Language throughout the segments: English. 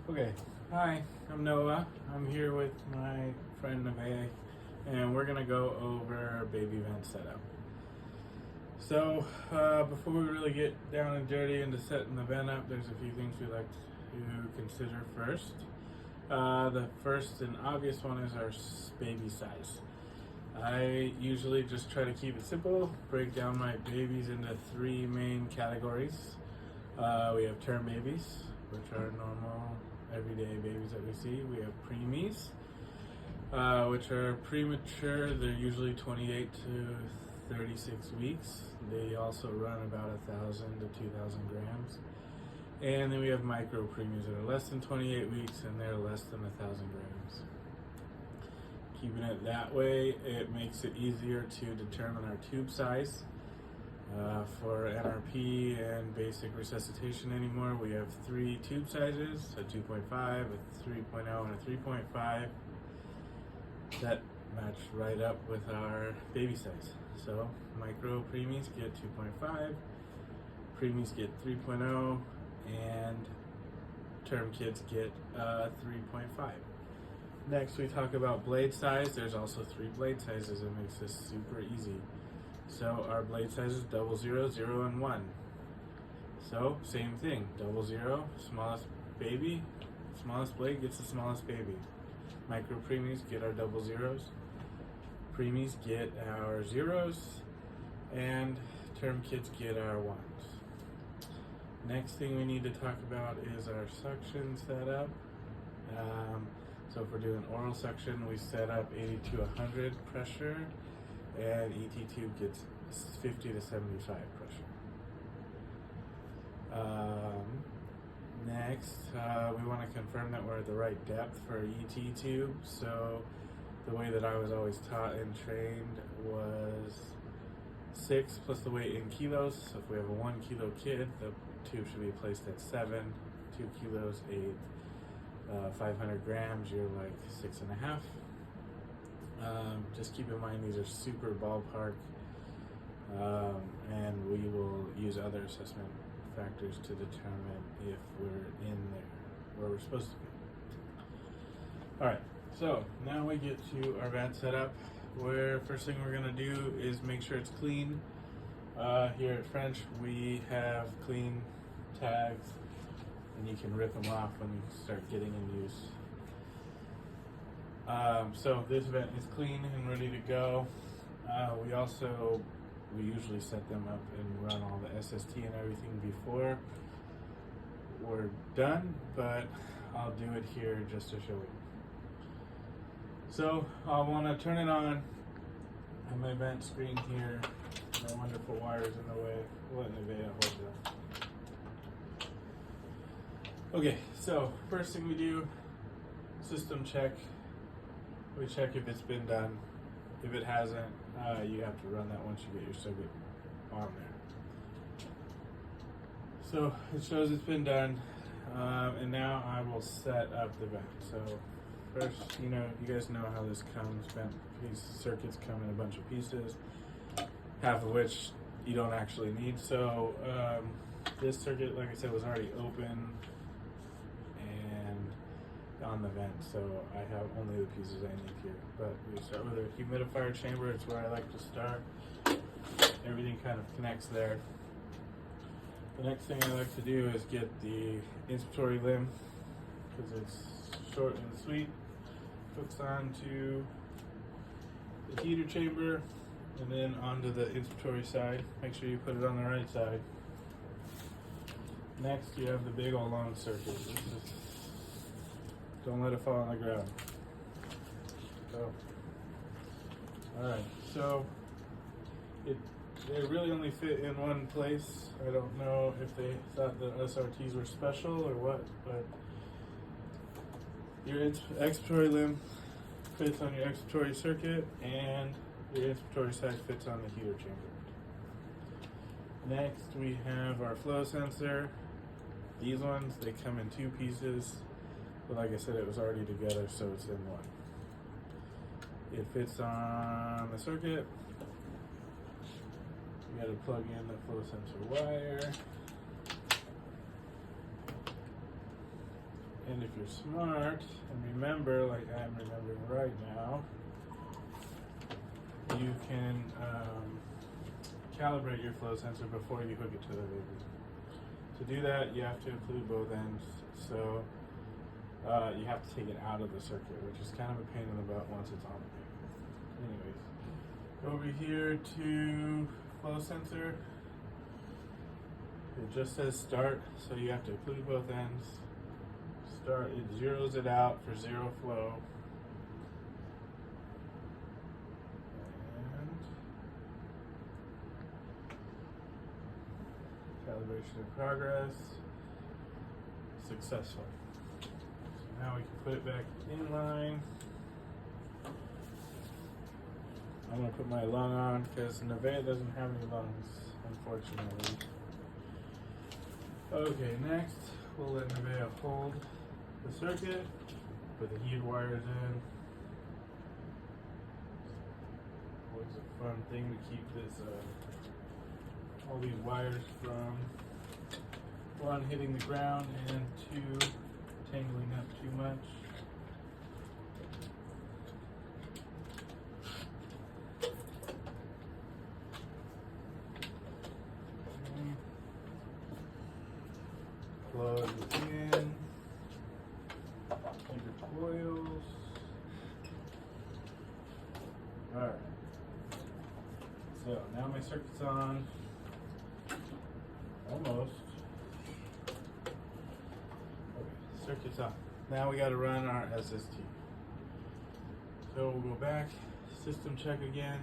Okay, hi, I'm Noah. I'm here with my friend Neve, and we're gonna go over baby vent setup. So, before we really get down and dirty into setting the vent up, there's a few things we like to consider first. The first and obvious one is our baby size. I usually just try to keep it simple, break down my babies into three main categories. We have term babies, which are normal everyday babies that we see. We have preemies, which are premature. They're usually 28 to 36 weeks. They also run about 1,000 to 2,000 grams. And then we have micro preemies that are less than 28 weeks and they're less than 1,000 grams. Keeping it that way, it makes it easier to determine our tube size. For NRP and basic resuscitation anymore, we have three tube sizes, a 2.5, a 3.0, and a 3.5 that match right up with our baby size. So micro preemies get 2.5, preemies get 3.0, and term kids get 3.5. Next, we talk about blade size. There's also three blade sizes. It makes this super easy. So our blade size is 00, 0, and 1. So same thing, 00, smallest baby, smallest blade gets the smallest baby. Micro preemies get our 00s, preemies get our 0s, and term kids get our 1s. Next thing we need to talk about is our suction setup. So if we're doing oral suction, we set up 80 to 100 pressure, and ET tube gets 50 to 75 pressure. Next, we want to confirm that we're at the right depth for ET tube. So the way that I was always taught and trained was 6 plus the weight in kilos. So if we have a 1 kilo kid, the tube should be placed at 7, 2 kilos, 8, 500 grams, you're like 6.5. Just keep in mind these are super ballpark, and we will use other assessment factors to determine if we're in there where we're supposed to be. Alright, so now we get to our vent setup, where first thing we're going to do is make sure it's clean. Here at French we have clean tags, and you can rip them off when you start getting in use. So this vent is clean and ready to go. We usually set them up and run all the SST and everything before we're done, but I'll do it here just to show you. So I'll want to turn it on. I have my vent screen here. My wonderful wires in the way. We'll let Nevaeh hold that. Okay, so first thing we do, system check. We check if it's been done. If it hasn't, you have to run that once you get your circuit on there. So it shows it's been done, and now I will set up the vent. So first, you guys know how this comes. Vent circuits come in a bunch of pieces, half of which you don't actually need. So this circuit, like I said, was already open on the vent, so I have only the pieces I need here. But we start with a humidifier chamber. It's where I like to start. Everything kind of connects there. The next thing I like to do is get the inspiratory limb, because it's short and sweet. Hooks onto the heater chamber and then onto the inspiratory side. Make sure you put it on the right side. Next, you have the big old long circuit. Don't let it fall on the ground. So, alright, so they really only fit in one place. I don't know if they thought the SRTs were special or what, but your expiratory limb fits on your expiratory circuit, and your inspiratory side fits on the heater chamber. Next, we have our flow sensor. These ones, they come in 2 pieces. But like I said, it was already together, so it's in one. It fits on the circuit. You gotta plug in the flow sensor wire. And if you're smart and remember, like I'm remembering right now, you can calibrate your flow sensor before you hook it to the baby. To do that, you have to include both ends. So you have to take it out of the circuit, which is kind of a pain in the butt once it's on the baby. Anyways, over here to flow sensor, it just says start, so you have to include both ends. Start, it zeroes it out for zero flow. And calibration in progress. Successful. So now we can put it back in line. I'm going to put my lung on because Nevaeh doesn't have any lungs, unfortunately. Okay, next we'll let Nevaeh hold the circuit, put the heat wires in. Always a fun thing to keep this, all these wires from one, hitting the ground, and two, tangling up too much. Plug it in. Coils. Alright. So now my circuit's on. Almost. Okay, circuit's on. Now we gotta run our SST. So we'll go back, system check again.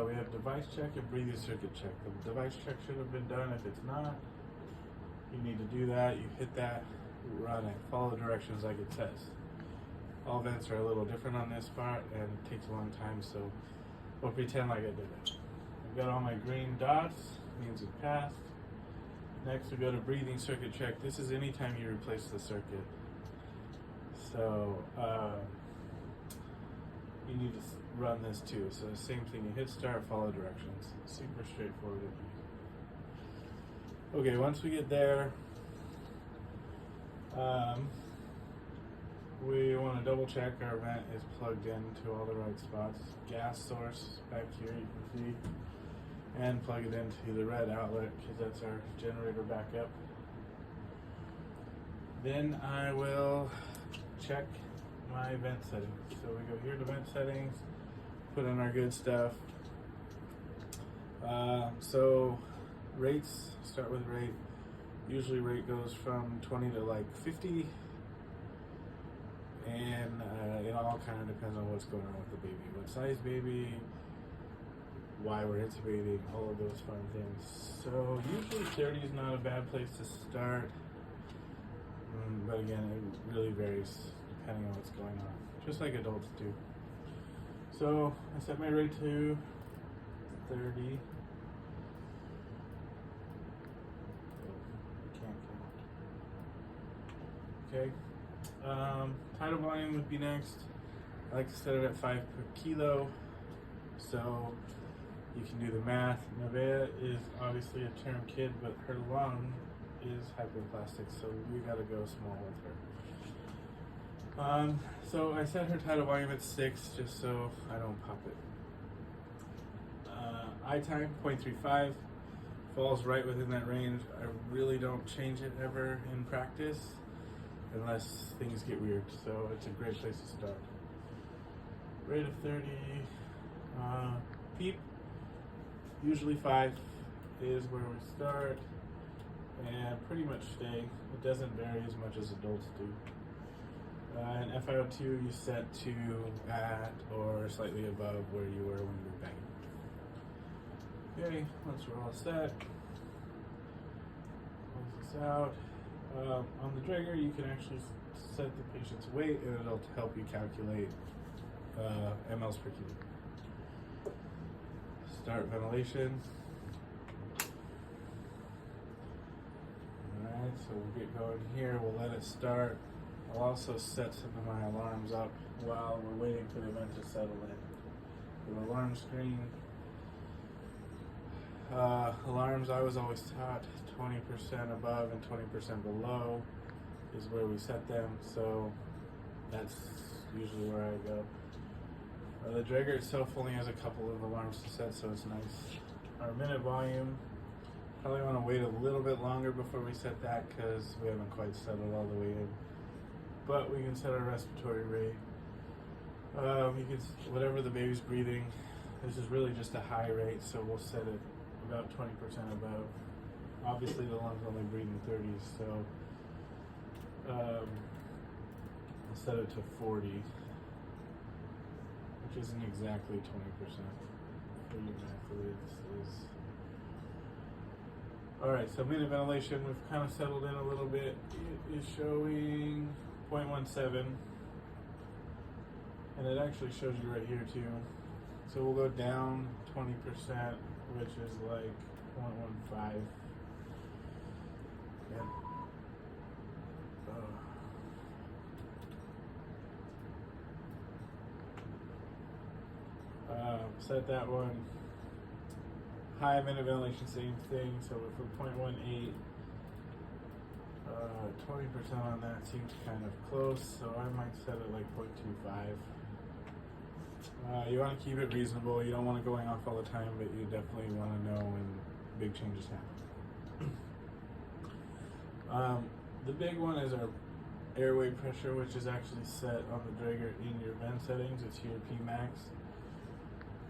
We have device check and breathing circuit check. The device check should have been done. If it's not, you need to do that. You hit that, run it, follow the directions like it says. All vents are a little different on this part and it takes a long time, so we'll pretend like I did it. I've got all my green dots, means it passed. Next we go to breathing circuit check. This is anytime you replace the circuit. So you need to run this too. So the same thing, you hit start, follow directions. Super straightforward. Okay, once we get there, we want to double check our vent is plugged into all the right spots. Gas source back here, you can see, and plug it into the red outlet because that's our generator backup. Then I will check my vent settings. So we go here to vent settings, put in our good stuff. So rates, start with rate. Usually rate goes from 20 to like 50. And it all kind of depends on what's going on with the baby. What size baby, why we're intubating, all of those fun things. So usually 30 is not a bad place to start. But again, it really varies depending on what's going on, just like adults do. So I set my rate to 30. Okay. Tidal volume would be next. I like to set it at 5 per kilo, so you can do the math. Nevaeh is obviously a term kid, but her lung is hypoplastic, so we gotta go small with her. So I set her tidal volume at 6 just so I don't pop it. Eye time 0.35 falls right within that range. I really don't change it ever in practice unless things get weird, so it's a great place to start. Rate of 30, PEEP, usually 5 is where we start, and pretty much stay. It doesn't vary as much as adults do. And FiO2 you set to at or slightly above where you were when you were banging. Okay, once we're all set, close this out. On the Draeger, you can actually set the patient's weight and it'll help you calculate mLs per kilo. Start ventilation. Alright, so we'll get going here. We'll let it start. I'll also set some of my alarms up while we're waiting for the vent to settle in. The alarm screen. Alarms, I was always taught 20% above and 20% below. is where we set them, so that's usually where I go. The Draeger itself only has a couple of alarms to set, so it's nice. Our minute volume, probably want to wait a little bit longer before we set that because we haven't quite settled all the way in. But we can set our respiratory rate. You can, whatever the baby's breathing. This is really just a high rate, so we'll set it about 20% above. Obviously, the lungs only breathe in 30s, so we'll set it to 40, which isn't exactly 20%. For you mathletes. Alright, so minute ventilation, we've kind of settled in a little bit. It is showing 0.17, and it actually shows you right here too. So we'll go down 20%, which is like 0.15. Set that one. High minute ventilation, same thing. So if we're 0.18, 20% on that seems kind of close. So I might set it like 0.25. You want to keep it reasonable. You don't want it going off all the time, but you definitely want to know when big changes happen. The big one is our airway pressure, which is actually set on the Draeger in your vent settings. It's your P max.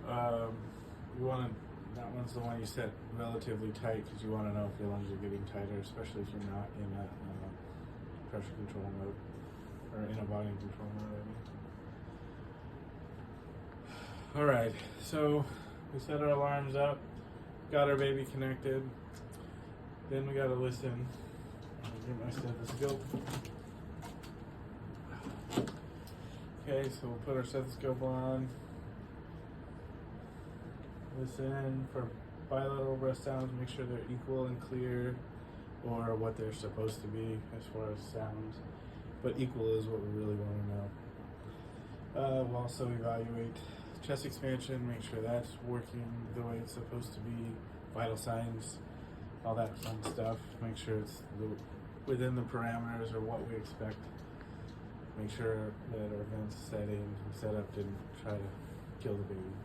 You want to, that one's the one you set relatively tight because you want to know if your lungs are getting tighter, especially if you're not in a pressure control mode or in a volume control mode. Alright, so we set our alarms up, got our baby connected, then we got to listen. I'll get my stethoscope. Okay, so we'll put our stethoscope on. Listen for bilateral breath sounds, make sure they're equal and clear, or what they're supposed to be as far as sounds, but equal is what we really want to know. We'll also evaluate chest expansion, make sure that's working the way it's supposed to be, vital signs, all that fun stuff, make sure it's within the parameters or what we expect. Make sure that our vents set up didn't try to kill the baby.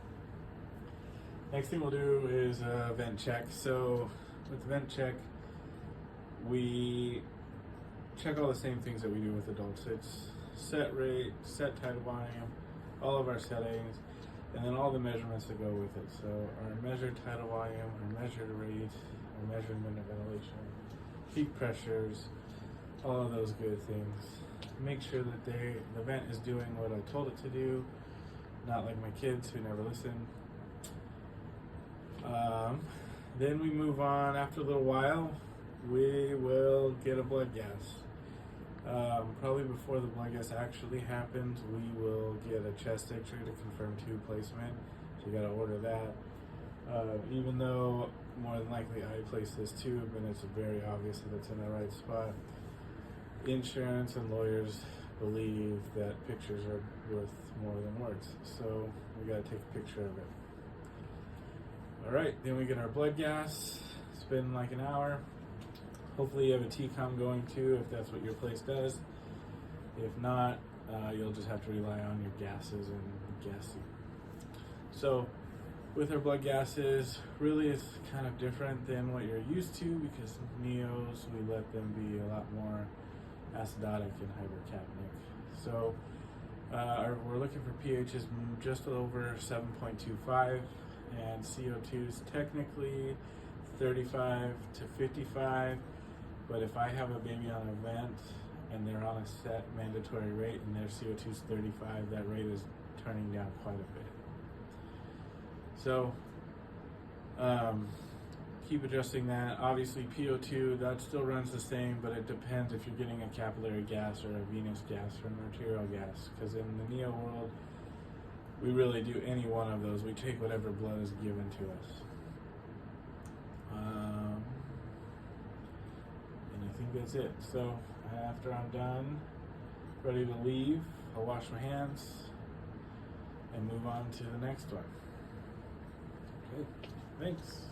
Next thing we'll do is a vent check. So with the vent check, we check all the same things that we do with adults. It's set rate, set tidal volume, all of our settings, and then all the measurements that go with it. So our measured tidal volume, our measured rate, our measured minute ventilation, peak pressures, all of those good things. Make sure that the vent is doing what I told it to do, not like my kids who never listen. Then we move on. After a little while, we will get a blood gas. Probably before the blood gas actually happens, we will get a chest X-ray to confirm tube placement. So you got to order that. Even though more than likely I placed this tube and it's very obvious that it's in the right spot, insurance and lawyers believe that pictures are worth more than words. So we got to take a picture of it. Alright, then we get our blood gas. It's been like an hour. Hopefully you have a TCOM going too, if that's what your place does. If not, you'll just have to rely on your gases and gassing. So with our blood gases, really it's kind of different than what you're used to because neos, we let them be a lot more acidotic and hypercapnic. So we're looking for pHs just over 7.25. And CO2 is technically 35 to 55, but if I have a baby on a vent and they're on a set mandatory rate and their CO2 is 35, that rate is turning down quite a bit. So keep adjusting that. Obviously PO2, that still runs the same, but it depends if you're getting a capillary gas or a venous gas or an arterial gas, because in the neo world, we really do any one of those. We take whatever blood is given to us. And I think that's it. So after I'm done, ready to leave, I'll wash my hands and move on to the next one. Okay, thanks.